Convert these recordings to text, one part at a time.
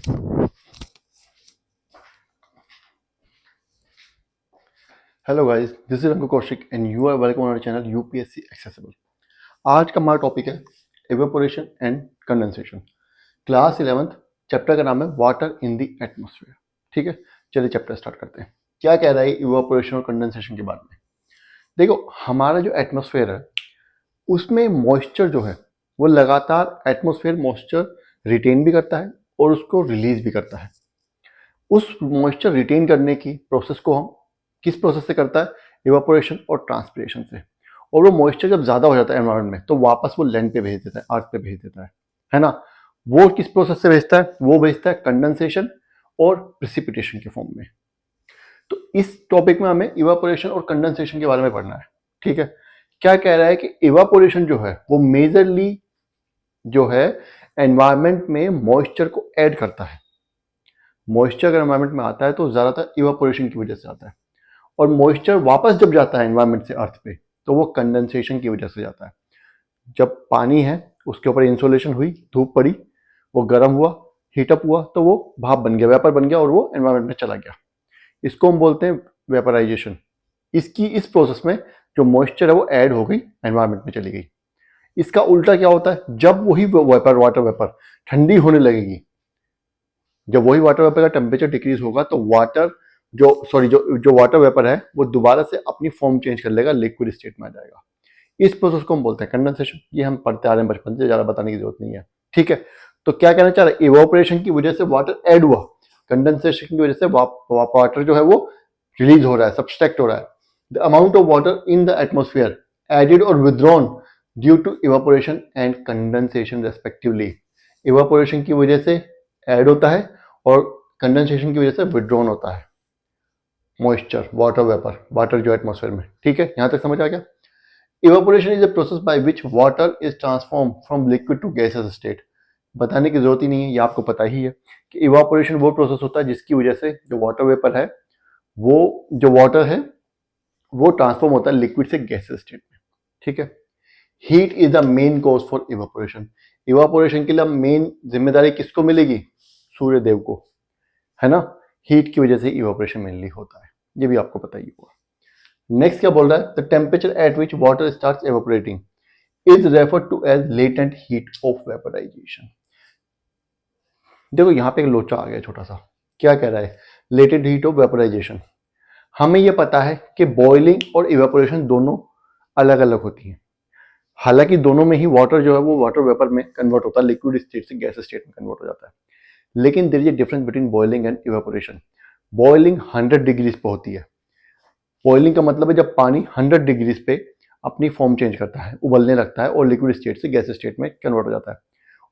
Hello guys, this is Ankur Kaushik and you are welcome on our channel UPSC accessible. आज का हमारा topic है evaporation and condensation. Class 11th chapter का नाम है वाटर इन द एटमॉस्फेयर। ठीक है, चलिए चैप्टर स्टार्ट करते हैं। क्या कह रहा है इवेपोरेशन और कंडेंसेशन के बारे में? देखो, हमारा जो एटमॉस्फेयर है उसमें मॉइस्चर जो है वो लगातार एटमॉस्फेयर मॉइस्चर रिटेन भी करता है और उसको रिलीज भी करता है। उस मॉइस्चर रिटेन करने की प्रोसेस को हम किस प्रोसेस से करता है? इवापोरेशन और ट्रांसपिरेशन से। और वो मॉइस्चर जब ज़्यादा हो जाता है एनवायरनमेंट में तो वापस वो लैंड पे भेज देता है, अर्थ पे भेज देता है ना। वो किस प्रोसेस से भेजता है? वो भेजता है कंडेंसेशन और प्रिसिपिटेशन के फॉर्म में। तो इस टॉपिक में हमें इवापोरेशन और कंडेंसेशन के बारे में पढ़ना है। ठीक है, क्या कह रहा है कि इवापोरेशन जो है वो मेजरली जो है एनवायरनमेंट में मॉइस्चर को ऐड करता है। मॉइस्चर अगर एनवायरनमेंट में आता है तो ज़्यादातर इवापोरेशन की वजह से आता है, और मॉइस्चर वापस जब जाता है एनवायरनमेंट से अर्थ पे तो वो कंडेंसेशन की वजह से जाता है। जब पानी है उसके ऊपर इंसोलेशन हुई, धूप पड़ी, वो गर्म हुआ, हीटअप हुआ तो वो भाप बन गया, वेपर बन गया और वो एनवायरनमेंट में चला गया। इसको हम बोलते हैं वेपराइजेशन। इस प्रोसेस में जो मॉइस्चर है वो ऐड हो गई, एनवायरनमेंट में चली गई। इसका उल्टा क्या होता है? जब वही वाटर वेपर ठंडी होने लगेगी, जब वही वाटर वेपर का टेम्परेचर डिक्रीज होगा तो जो वाटर वेपर है वो दोबारा से अपनी फॉर्म चेंज कर लेगा, लिक्विड स्टेट में आ जाएगा। इस प्रोसेस को हम बोलते हैं कंडेंसेशन। ये हम पढ़ते आ रहे हैं बचपन से, ज्यादा बताने की जरूरत नहीं है। ठीक है, तो क्या कहना चाह रहे हैं? इवोपरेशन की वजह से वाटर ऐड हुआ, कंडेंसेशन की वजह से वाटर जो है वो रिलीज हो रहा है, सब्सट्रैक्ट हो रहा है। The amount of water in the atmosphere added और withdrawn due to evaporation and condensation respectively. Evaporation की वजह से ऐड होता है और कंडेंसेशन की वजह से विड्रॉन होता है मॉइस्चर, वाटर वेपर, वाटर जो एटमॉस्फेयर में। ठीक है, यहां तक समझ आ गया? Evaporation is a process by which water is transform from liquid to gases state. बताने की जरूरत ही नहीं है, ये आपको पता ही है कि इवापोरेशन वो प्रोसेस होता है जिसकी वजह से जो वाटर वेपर है, वो जो वाटर है वो ट्रांसफॉर्म होता है लिक्विड से गैसेस स्टेट में। ठीक है, heat is the main cause for evaporation. Evaporation के लिए मेन जिम्मेदारी किसको मिलेगी? सूर्य देव को, है ना। हीट की वजह से इवापोरेशन मेनली होता है, ये भी आपको पता ही होगा। नेक्स्ट क्या बोल रहा है? The temperature at which water starts evaporating is referred to as latent heat of vaporisation. देखो यहां पे एक लोचा आ गया छोटा सा। क्या कह रहा है? Latent heat of vaporisation. हमें यह पता है कि बॉइलिंग और इवापोरेशन दोनों अलग अलग होती हैं। हालांकि दोनों में ही वाटर जो है वो वाटर वेपर में कन्वर्ट होता है, लिक्विड स्टेट से गैस स्टेट में कन्वर्ट हो जाता है। लेकिन there is a difference between boiling and evaporation. Boiling 100 degrees पे होती है। बॉइलिंग का मतलब है जब पानी 100 डिग्रीज पे अपनी फॉर्म चेंज करता है, उबलने लगता है और लिक्विड स्टेट से गैस स्टेट में कन्वर्ट हो जाता है।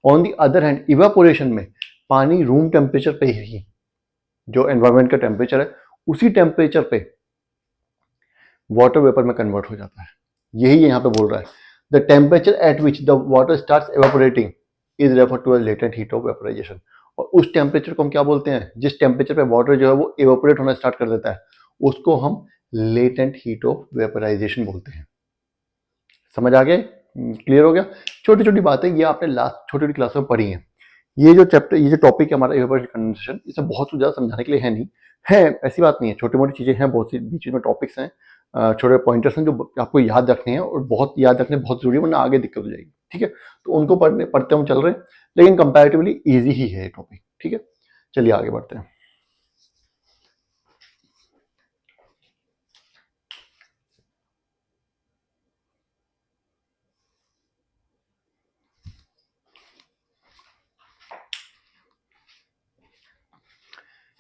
On the other hand evaporation में पानी रूम टेम्परेचर पे ही, जो एनवायरमेंट का टेम्परेचर है उसी टेम्परेचर पे वाटर वेपर में कन्वर्ट हो जाता है। यही यहाँ पे बोल रहा है, the temperature at which the water starts evaporating is refer to as latent heat of vaporisation. और उस टेम्परेचर को हम क्या बोलते हैं? जिस टेम्परेचर पे वाटर जो है वो इवापोरेट होना स्टार्ट कर देता है उसको हम लेटेंट हीट ऑफ वेपराइजेशन बोलते हैं। समझ आ गया? क्लियर हो गया? छोटी छोटी बातें ये आपने लास्ट छोटी छोटी क्लास में पढ़ी हैं। ये जो टॉपिक है हमारा इवेपोरेशन कंडेंसेशन, इसे बहुत ज्यादा समझाने के लिए है नहीं है, ऐसी बात नहीं है। छोटी मोटी चीजें हैं, बहुत सी बीच में टॉपिक्स हैं, छोटे पॉइंटर्स हैं जो आपको याद रखने हैं, और बहुत याद रखने बहुत जरूरी है वरना आगे दिक्कत हो जाएगी। ठीक है, तो उनको पढ़ते हम चल रहे हैं, लेकिन कंपैरेटिवली ईजी ही है ये टॉपिक। ठीक है, चलिए आगे बढ़ते हैं।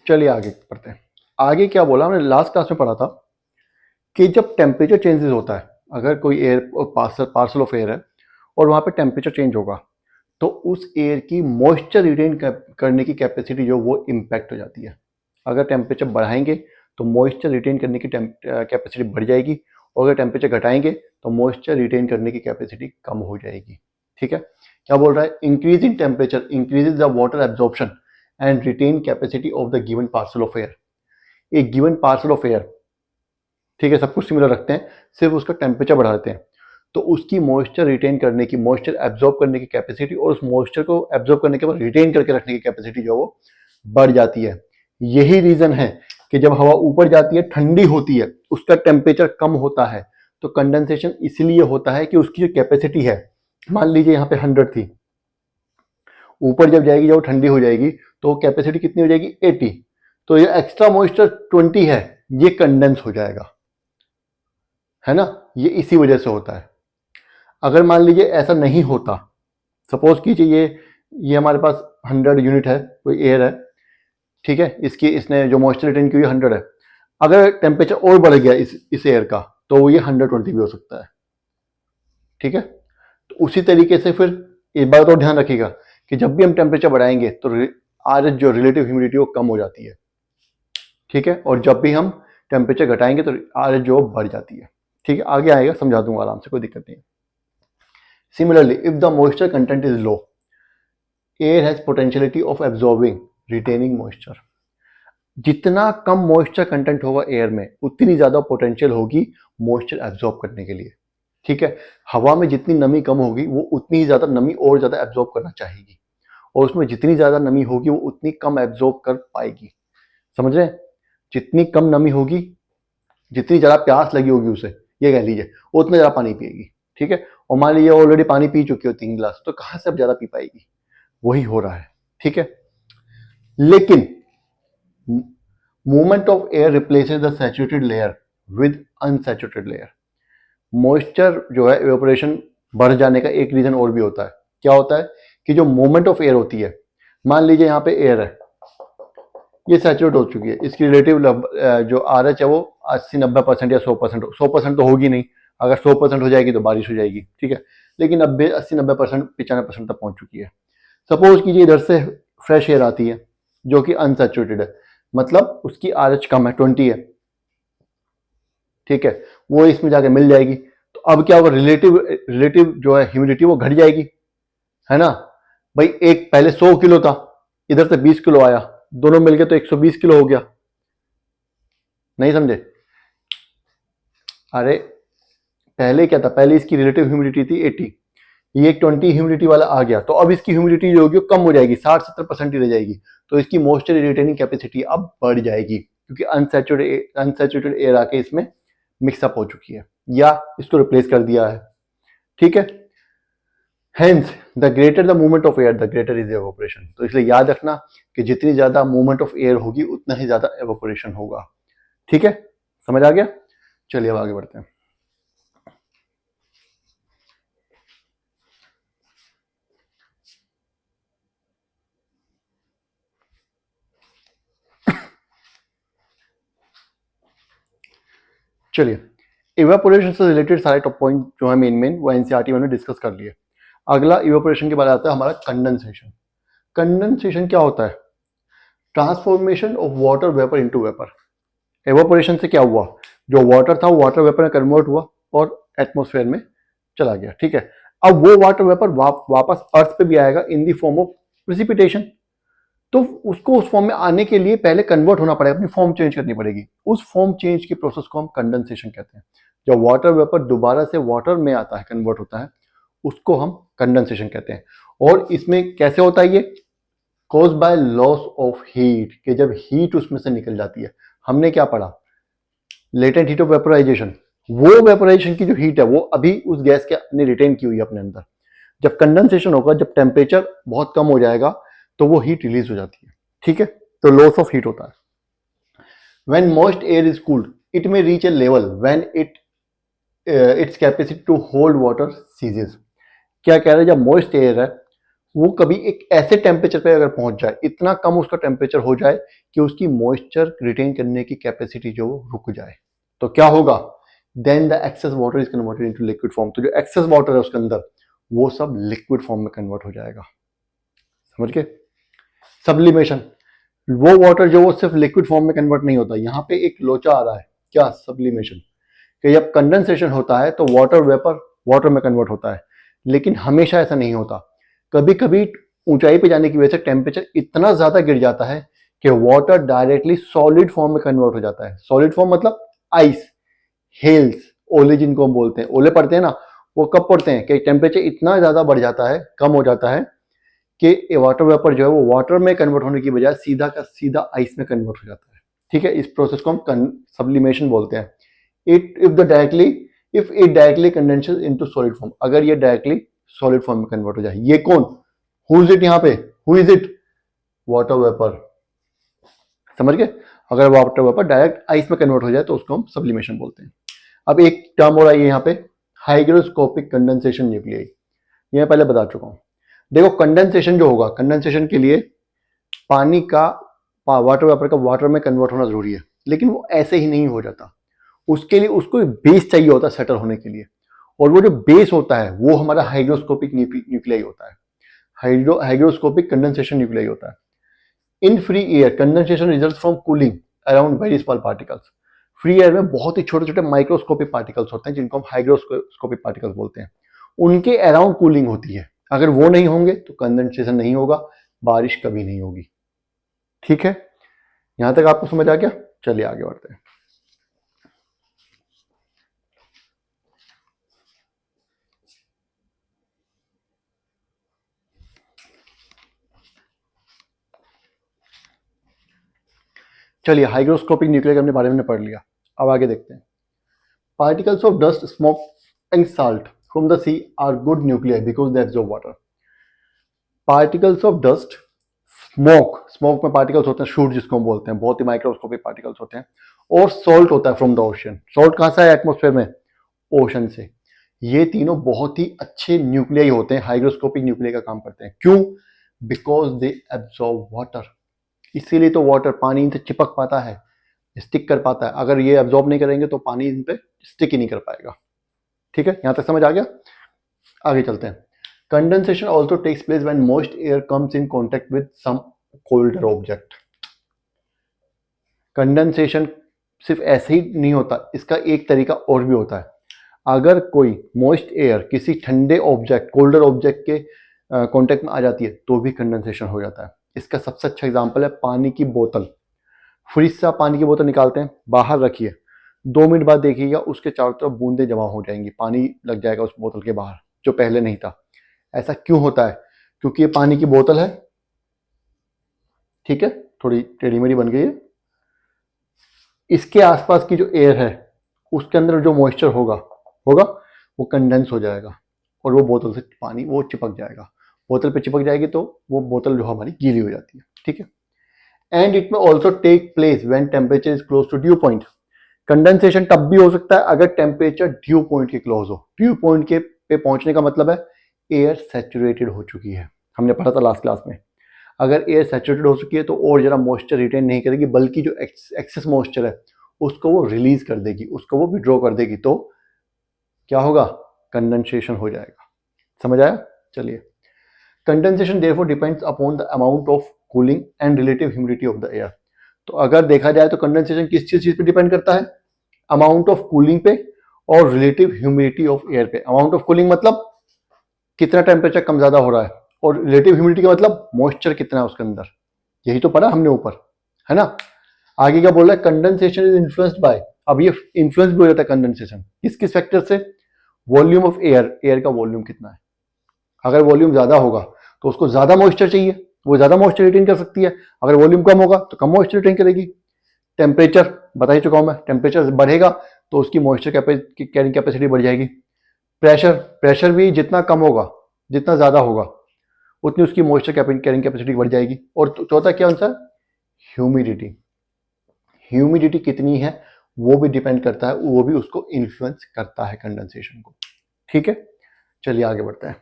चलिए आगे पढ़ते हैं। आगे क्या बोला हमने लास्ट क्लास में पढ़ा था कि जब टेम्परेचर चेंजेस होता है, अगर कोई एयर पार्सल ऑफ एयर है और वहाँ पे टेम्परेचर चेंज होगा तो उस एयर की मॉइस्चर रिटेन करने की कैपेसिटी जो वो इम्पैक्ट हो जाती है। अगर टेम्परेचर बढ़ाएंगे तो मॉइस्चर रिटेन करने की कैपेसिटी बढ़ जाएगी, और अगर टेम्परेचर घटाएंगे तो मॉइस्चर रिटेन करने की कैपेसिटी कम हो जाएगी। ठीक है, क्या बोल रहा है? Increase in temperature increases the water absorption and retain capacity of the given parcel of air. एक गिवन पार्सल ऑफ एयर, ठीक है, सब कुछ सिमिलर रखते हैं, सिर्फ उसका टेम्परेचर बढ़ा देते हैं, तो उसकी मॉइस्चर रिटेन करने की, मॉइस्चर एब्जॉर्ब करने की कैपेसिटी और उस मॉइस्चर को एब्जॉर्ब करने के बाद रिटेन करके रखने की कैपेसिटी जो वो बढ़ जाती है। यही रीजन है कि जब हवा ऊपर जाती है, ठंडी होती है, उसका टेम्परेचर कम होता है, तो कंडेंसेशन इसलिए होता है कि उसकी जो कैपेसिटी है, मान लीजिए यहाँ पे 100 थी, ऊपर जब जाएगी, जब ठंडी हो जाएगी, तो कैपेसिटी कितनी हो जाएगी 80, तो ये एक्स्ट्रा मॉइस्चर 20 है, ये कंडेंस हो जाएगा, है ना। ये इसी वजह से होता है। अगर मान लीजिए ऐसा नहीं होता, सपोज कीजिए ये हमारे पास 100 यूनिट है, कोई एयर है, ठीक है, इसने जो मॉइस्चर रिटेन की हुई 100 है, अगर टेम्परेचर और बढ़ गया इस एयर का, तो ये 120 भी हो सकता है, ठीक है। तो उसी तरीके से फिर एक बात और ध्यान रखिएगा कि जब भी हम टेम्परेचर बढ़ाएंगे तो आर जो रिलेटिव ह्यूमिडिटी वो कम हो जाती है, ठीक है, और जब भी हम टेम्परेचर घटाएंगे तो आर जो बढ़ जाती है, ठीक है। आगे आएगा, समझा दूंगा आराम से, कोई दिक्कत नहीं है। Similarly if the moisture content is low, air has potentiality of absorbing retaining moisture. जितना कम मॉइस्चर कंटेंट होगा एयर में, उतनी ज्यादा पोटेंशियल होगी मॉइस्चर एब्जॉर्ब करने के लिए, ठीक है। हवा में जितनी नमी कम होगी, वो उतनी ही ज्यादा नमी और ज्यादा एब्जॉर्ब करना चाहेगी, और उसमें जितनी ज्यादा नमी होगी वो उतनी कम एब्जॉर्ब कर पाएगी। समझ रहे हैं? जितनी कम नमी होगी, जितनी ज्यादा प्यास लगी होगी उसे, ये कह लीजिए, उतना ज्यादा पानी पिएगी, ठीक है। और मान लीजिए ऑलरेडी पानी पी चुकी हो 3 गिलास, तो कहां से अब ज्यादा पी पाएगी? वही हो रहा है, ठीक है। लेकिन movement of air replaces the saturated layer with unsaturated layer. Moisture जो है इवेपोरेशन बढ़ जाने का एक रीजन और भी होता है। क्या होता है कि जो मूवमेंट ऑफ एयर होती है, मान लीजिए यहाँ पे एयर है, ये सैचुरेट हो चुकी है, इसकी रिलेटिव जो आर एच है वो 80-90% या 100%, 100% तो होगी नहीं, अगर 100% हो जाएगी तो बारिश हो जाएगी, ठीक है, लेकिन 80-90%, 95% तक पहुंच चुकी है। सपोज कीजिए इधर से फ्रेश एयर आती है जो कि अनसैचुरेटेड है, मतलब उसकी आर एच कम है, 20 है, ठीक है, वो इसमें जाके मिल जाएगी। तो अब क्या होगा, रिलेटिव रिलेटिव जो है ह्यूमिडिटी वो घट जाएगी, है ना भाई। एक पहले 100 किलो था, इधर से 20 किलो आया, दोनों मिलके तो 120 किलो हो गया। नहीं समझे? अरे पहले क्या था, पहले इसकी रिलेटिव ह्यूमिडिटी थी 80, ये एक 20 ह्यूमिडिटी वाला आ गया, तो अब इसकी ह्यूमिडिटी जो होगी वो कम हो जाएगी, 60-70% ही रह जाएगी, तो इसकी मॉइस्चर रिटेनिंग कैपेसिटी अब बढ़ जाएगी, क्योंकि अनसैचुरेटेड एयर आके इसमें मिक्सअप हो चुकी है या इसको रिप्लेस कर दिया है, ठीक है। Hence the greater the movement of air the greater is evaporation. तो इसलिए याद रखना कि जितनी ज्यादा मूवमेंट ऑफ एयर होगी उतना ही ज्यादा एवोपरेशन होगा, ठीक है। समझ आ गया? चलिए अब आगे बढ़ते हैं। चलिए, इवेपोरेशन से रिलेटेड सारे टॉप पॉइंट जो है मेन वो एनसीईआरटी में डिस्कस कर लिए। अगला इवेपोरेशन के बाद आता है हमारा कंडेंसेशन। कंडेंसेशन क्या होता है? Transformation of water vapour into vapour. Evaporation से क्या हुआ, जो वाटर था वो वाटर वेपर में कन्वर्ट हुआ और एटमॉस्फेयर में चला गया, ठीक है। अब वो वाटर वेपर वापस अर्थ पे भी आएगा इन दी फॉर्म ऑफ प्रेसिपिटेशन। तो उसको उस फॉर्म में आने के लिए पहले कन्वर्ट होना पड़ेगा, अपनी फॉर्म चेंज करनी पड़ेगी। उस फॉर्म चेंज की प्रोसेस को हम कंडेंसेशन कहते हैं। जब वाटर वेपर दोबारा से वाटर में आता है, कन्वर्ट होता है, उसको हम कंडेंसेशन कहते हैं। और इसमें कैसे होता है ये? Cause by loss of heat, कि जब हीट उसमें से निकल जाती है। हमने क्या पढ़ा? Latent heat of vaporisation. वो वेपोराइजेशन की जो हीट है वो अभी उस गैस के रिटेन की हुई है अपने अंदर। जब कंडेंसेशन होगा, जब टेम्परेचर बहुत कम हो जाएगा, तो वो हीट रिलीज हो जाती है, ठीक है। तो लॉस ऑफ हीट होता है। When moist air is cooled it may reach a level when its capacity to hold water ceases. क्या कह रहे हैं? जब मॉइस्ट एयर है वो कभी एक ऐसे टेम्परेचर पे अगर पहुंच जाए, इतना कम उसका टेम्परेचर हो जाए कि उसकी मॉइस्चर रिटेन करने की कैपेसिटी जो रुक जाए, तो क्या होगा? Then the excess water is converted into liquid form. तो जो एक्सेस वाटर है उसके अंदर, वो सब लिक्विड फॉर्म में कन्वर्ट हो जाएगा। समझ गए? सब्लिमेशन, वो वाटर जो वो सिर्फ लिक्विड फॉर्म में कन्वर्ट नहीं होता। यहाँ पे एक लोचा आ रहा है, क्या? सब्लिमेशन। कि जब कंडेंसेशन होता है तो वाटर वेपर वाटर में कन्वर्ट होता है, लेकिन हमेशा ऐसा नहीं होता। कभी कभी ऊंचाई पे जाने की वजह से टेम्परेचर इतना ज्यादा गिर जाता है कि वाटर डायरेक्टली सॉलिड फॉर्म में कन्वर्ट हो जाता है। सॉलिड फॉर्म मतलब आइस, हेल्स, ओले जिनको हम बोलते हैं, ओले पड़ते हैं ना, वो कब पड़ते हैं कि टेम्परेचर इतना ज्यादा बढ़ जाता है, कम हो जाता है कि ये वाटर वेपर जो है वो वाटर में कन्वर्ट होने की बजाय सीधा का सीधा आइस में कन्वर्ट हो जाता है। ठीक है, इस प्रोसेस को हम सब्लिमेशन बोलते हैं। If it directly condenses into solid form, अगर ये डायरेक्टली सॉलिड फॉर्म में कन्वर्ट हो जाए। ये कौन, हु इज इट, यहाँ पे who is it, water vapour. समझ गए, अगर वाटर वेपर डायरेक्ट आइस में कन्वर्ट हो जाए तो उसको हम सब्लिमेशन बोलते हैं। अब एक टर्म और आई है यहाँ पे, हाइग्रोस्कोपिक कंडेंसेशन न्यूक्लियाई। ये मैं पहले बता चुका हूं। देखो कंडेंसेशन जो होगा, कंडेंसेशन के लिए पानी का वाटर वेपर का वाटर में कन्वर्ट होना जरूरी है, लेकिन वो ऐसे ही नहीं हो जाता। उसके लिए उसको बेस चाहिए होता है सेटल होने के लिए, और वो जो बेस होता है वो हमारा हाइग्रोस्कोपिक न्यूक्लियाई होता है। हाइग्रोस्कोपिक कंडेंसेशन न्यूक्लियाई होता है। In free air condensation results from cooling around very small particles. Free air में बहुत ही छोटे छोटे माइक्रोस्कोपिक पार्टिकल्स होते हैं जिनको हम हाइग्रोस्कोपिक पार्टिकल्स बोलते हैं। उनके अराउंड कूलिंग होती है। अगर वो नहीं होंगे तो कंडेंसेशन नहीं होगा, बारिश कभी नहीं होगी। ठीक है, यहां तक आपको समझ आ गया। चलिए आगे बढ़ते हैं। चलिए हाइग्रोस्कोपिक न्यूक्लियर हमने बारे में पढ़ लिया, अब आगे देखते हैं। Particles of dust, smoke and salt from the sea are good nuclear because they absorb water. Particles of dust, smoke में पार्टिकल्स होते हैं, शूट जिसको हम बोलते हैं, बहुत ही माइक्रोस्कोपिक पार्टिकल्स होते हैं। और सॉल्ट होता है फ्रॉम द ओशन। सॉल्ट कहां से है एटमॉस्फेयर में, ओशन से। ये तीनों बहुत ही अच्छे न्यूक्लियाई होते हैं, हाइग्रोस्कोपिक न्यूक्लियाई का काम करते हैं। क्यों, बिकॉज दे एब्जॉर्ब वाटर। इसीलिए तो वाटर पानी इनसे चिपक पाता है, स्टिक कर पाता है। अगर ये एब्जॉर्ब नहीं करेंगे तो पानी इन पे स्टिक ही नहीं कर पाएगा। ठीक है, यहां तक समझ आ गया। आगे चलते हैं। Condensation also takes place when moist air comes in contact with some colder object. Condensation सिर्फ ऐसे ही नहीं होता, इसका एक तरीका और भी होता है। अगर कोई मॉइस्ट एयर किसी ठंडे ऑब्जेक्ट, कोल्डर ऑब्जेक्ट के कांटेक्ट में आ जाती है तो भी कंडेंसेशन हो जाता है। इसका सबसे अच्छा एग्जांपल है पानी की बोतल। फ्रिज से आप पानी की बोतल निकालते हैं, बाहर रखिए, 2 मिनट बाद देखिएगा उसके चारों तरफ बूंदे जमा हो जाएंगी, पानी लग जाएगा उस बोतल के बाहर जो पहले नहीं था। ऐसा क्यों होता है, क्योंकि ये पानी की बोतल है, ठीक है, थोड़ी टेढ़ी मेढ़ी बन गई है। इसके आसपास की जो एयर है उसके अंदर जो मॉइस्चर होगा वो कंडेंस हो जाएगा और वो बोतल से पानी वो चिपक जाएगा। बोतल पे चिपक जाएगी तो वो बोतल जो हमारी गीली हो जाती है। ठीक है, and it may also take place when temperature is close to dew point. Condensation तब भी हो सकता है अगर टेम्परेचर ड्यू पॉइंट के क्लोज हो। ड्यू पॉइंट के पे पहुंचने का मतलब है एयर सैचुरेटेड हो चुकी है। हमने पढ़ा था लास्ट क्लास में, अगर एयर सैचुरेटेड हो चुकी है तो और जरा मॉइस्चर रिटेन नहीं करेगी, बल्कि जो एक्सेस मॉइस्चर है उसको वो रिलीज कर देगी, उसको वो विड्रॉ कर देगी। तो क्या होगा, कंडेंसेशन हो जाएगा। समझ आया। चलिए, condensation therefore depends upon the amount of cooling and relative humidity of the air. तो अगर देखा जाए तो कंडेंसेशन किस चीज पे डिपेंड करता है, अमाउंट ऑफ कूलिंग पे और रिलेटिव ह्यूमिडिटी ऑफ एयर पे। अमाउंट ऑफ कूलिंग मतलब कितना टेम्परेचर कम ज्यादा हो रहा है, और रिलेटिव ह्यूमिडिटी का मतलब मॉइस्चर कितना है उसके अंदर। यही तो पढ़ा हमने ऊपर, है ना। आगे क्या बोल रहा है, कंडेंसेशन इज इन्फ्लुएंस्ड बाय। अब ये इन्फ्लुएंस भी हो जाता है कंडेंसेशन किस किस फैक्टर से, वॉल्यूम ऑफ एयर, एयर का वॉल्यूम कितना है। अगर वॉल्यूम ज्यादा होगा तो उसको ज्यादा मॉइस्चर चाहिए, वो ज्यादा मॉइस्चर रिटेन कर सकती है। अगर वॉल्यूम कम होगा तो कम मॉइस्चर रिटेन करेगी। टेम्परेचर बता ही चुका हूं मैं, टेम्परेचर बढ़ेगा तो उसकी मॉइस्चर कैरिंग कैपेसिटी बढ़ जाएगी। प्रेशर भी जितना कम होगा, जितना ज्यादा होगा, उतनी उसकी मॉइस्चर कैरिंग कैपेसिटी बढ़ जाएगी। और चौथा क्या आंसर, ह्यूमिडिटी। ह्यूमिडिटी कितनी है वो भी डिपेंड करता है, वो भी उसको इन्फ्लुएंस करता है कंडेंसेशन को। ठीक है, चलिए आगे बढ़ते हैं।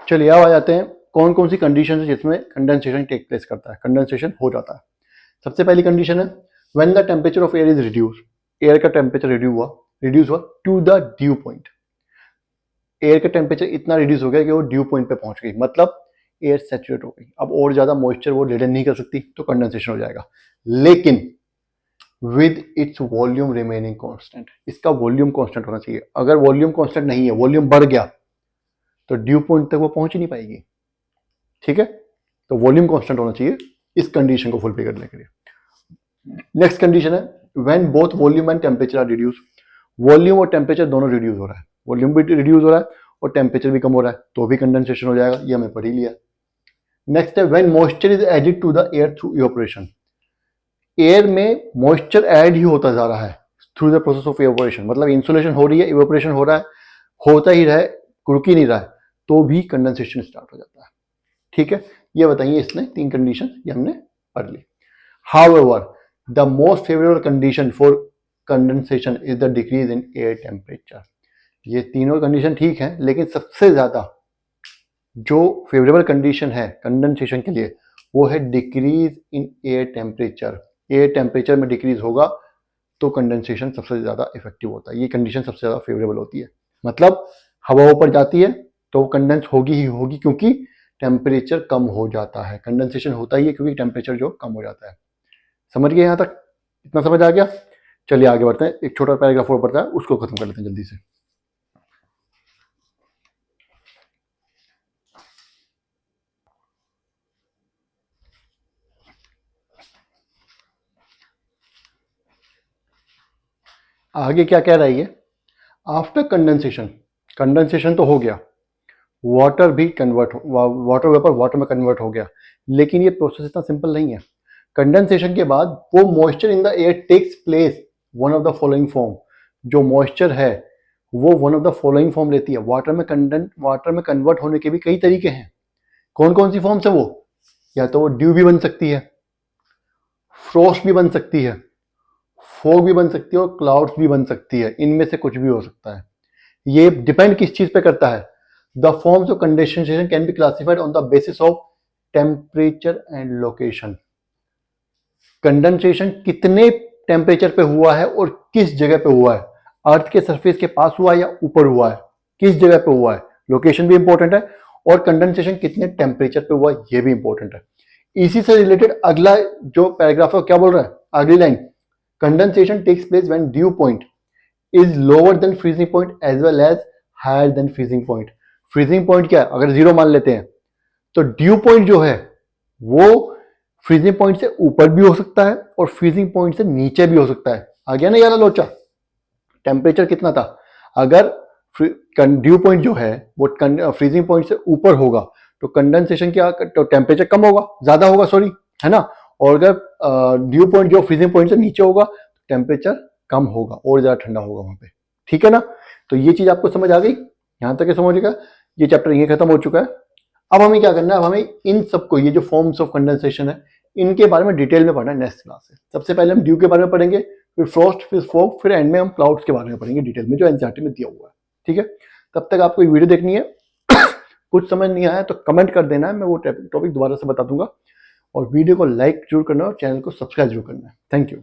चलिए अब आ जाते हैं कौन कौन सी कंडीशन है जिसमें कंडेंसेशन टेक प्लेस करता है, कंडेंसेशन हो जाता है। सबसे पहली कंडीशन है when the temperature of air is reduce. Air का टेम्परेचर रिड्यूस हुआ to the dew point. Air का टेम्परेचर इतना रिड्यूस हो गया कि वो ड्यू पॉइंट पे पहुंच गई, मतलब एयर सैचुरेट हो गई। अब और ज्यादा मॉइस्चर वो रिटेन नहीं कर सकती तो कंडेंसेशन हो जाएगा, लेकिन with its volume remaining constant. इसका वॉल्यूम कांस्टेंट होना चाहिए। अगर वॉल्यूम कांस्टेंट नहीं है, वॉल्यूम बढ़ गया तो ड्यू पॉइंट तक वो पहुंच ही नहीं पाएगी। ठीक है, तो वॉल्यूम कांस्टेंट होना चाहिए। इस कंडीशन को फुलफिल करने के लिए। नेक्स्ट कंडीशन है when both volume and temperature are reduce, volume और टेम्परेचर दोनों रिड्यूस हो रहा है, वॉल्यूम भी रिड्यूस हो रहा है और टेम्परेचर भी कम हो रहा है, तो भी कंडेंसेशन हो जाएगा, ये हमें पढ़ ही लिया। नेक्स्ट है when moisture is added to the air through evaporation, air में मॉइस्चर ऐड ही होता जा रहा है through the process of evaporation, मतलब इंसुलेशन हो रही है, इवेपोरेशन हो रहा है, होता ही रहा है, रुक ही नहीं रहा है, तो भी कंडेंसेशन स्टार्ट हो जाता है। ठीक है, ये बताइए इसने 3 कंडीशन ये हमने पढ़ ली। However, the most favorable condition for condensation is the decrease in air temperature. ये तीनों कंडीशन ठीक है, लेकिन सबसे ज्यादा जो फेवरेबल कंडीशन है कंडेंसेशन के लिए वो है decrease in air temperature. Air temperature में डिक्रीज होगा तो कंडेंसेशन सबसे ज्यादा इफेक्टिव होता है, ये कंडीशन सबसे ज्यादा फेवरेबल होती है। मतलब हवा ऊपर जाती है तो कंडेंस होगी ही होगी, क्योंकि टेम्परेचर कम हो जाता है, कंडेंसेशन होता ही है क्योंकि टेम्परेचर जो कम हो जाता है। समझ गए यहाँ तक? इतना समझ आ गया? चलिए आगे बढ़ते हैं, एक छोटा पैराग्राफ और पढ़ता है, उसको खत्म कर लेते हैं जल्दी से। आगे क्या कह रहा है ये? आफ्टर कंडेंसेशन, कंडेंसेशन तो हो गया, वाटर भी कन्वर्ट, वाटर वेपर वाटर में कन्वर्ट हो गया, लेकिन ये प्रोसेस इतना सिंपल नहीं है। कंडेंसेशन के बाद वो moisture in the air takes place one of the following form, जो मॉइस्चर है वो one of the following form लेती है। वाटर में कन्वर्ट होने के भी कई तरीके हैं। कौन कौन सी फॉर्म्स है वो? या तो वो ड्यू भी बन सकती है, फ्रोस्ट भी बन सकती है, फॉग भी बन सकती है और क्लाउड्स भी बन सकती है, इनमें से कुछ भी हो सकता है। ये डिपेंड किस चीज पे करता है? The forms of condensation can be classified on the basis of temperature and location. Condensation कितने टेम्परेचर पे हुआ है और किस जगह पे हुआ है, अर्थ के सरफेस के पास हुआ है या ऊपर हुआ है, किस जगह पे हुआ है, लोकेशन भी इंपॉर्टेंट है, और कंडेंसेशन कितने टेम्परेचर पे हुआ है ये भी इंपॉर्टेंट है। इसी से रिलेटेड अगला जो पैराग्राफ है क्या बोल रहा है, अगली line, condensation takes place when dew point is lower than freezing point as well as higher than freezing point. Freezing point क्या है? अगर 0 मान लेते हैं तो ड्यू पॉइंट जो है वो फ्रीजिंग पॉइंट से ऊपर भी हो सकता है और फ्रीजिंग पॉइंट से नीचे भी हो सकता है। आ गया ना यार लोचा? टेम्परेचर कितना था, अगर ड्यू पॉइंट जो है वो फ्रीजिंग पॉइंट से ऊपर होगा तो कंडेंसेशन क्या, तो टेम्परेचर कम होगा, ज्यादा होगा सॉरी, है ना। और अगर ड्यू पॉइंट जो फ्रीजिंग पॉइंट से नीचे होगा तो टेम्परेचर कम होगा और ज्यादा ठंडा होगा वहां पे। ठीक है ना? तो ये चीज आपको समझ आ गई, यहां तक समझिएगा। ये चैप्टर ये खत्म हो चुका है। अब हमें क्या करना है, अब हमें इन सबको, ये जो फॉर्म्स ऑफ कंडेंसेशन है इनके बारे में डिटेल में पढ़ना है नेक्स्ट क्लास से। सबसे पहले हम ड्यू के बारे में पढ़ेंगे, फिर फ्रॉस्ट, फिर फॉग, फिर एंड में हम क्लाउड्स के बारे में पढ़ेंगे डिटेल में, जो एनसीईआरटी में दिया हुआ है। ठीक है, तब तक आपको वीडियो देखनी है। कुछ समझ नहीं आया तो कमेंट कर देना है, मैं वो टॉपिक दोबारा से बता दूंगा। और वीडियो को लाइक जरूर करना और चैनल को सब्सक्राइब जरूर करना है। Thank you.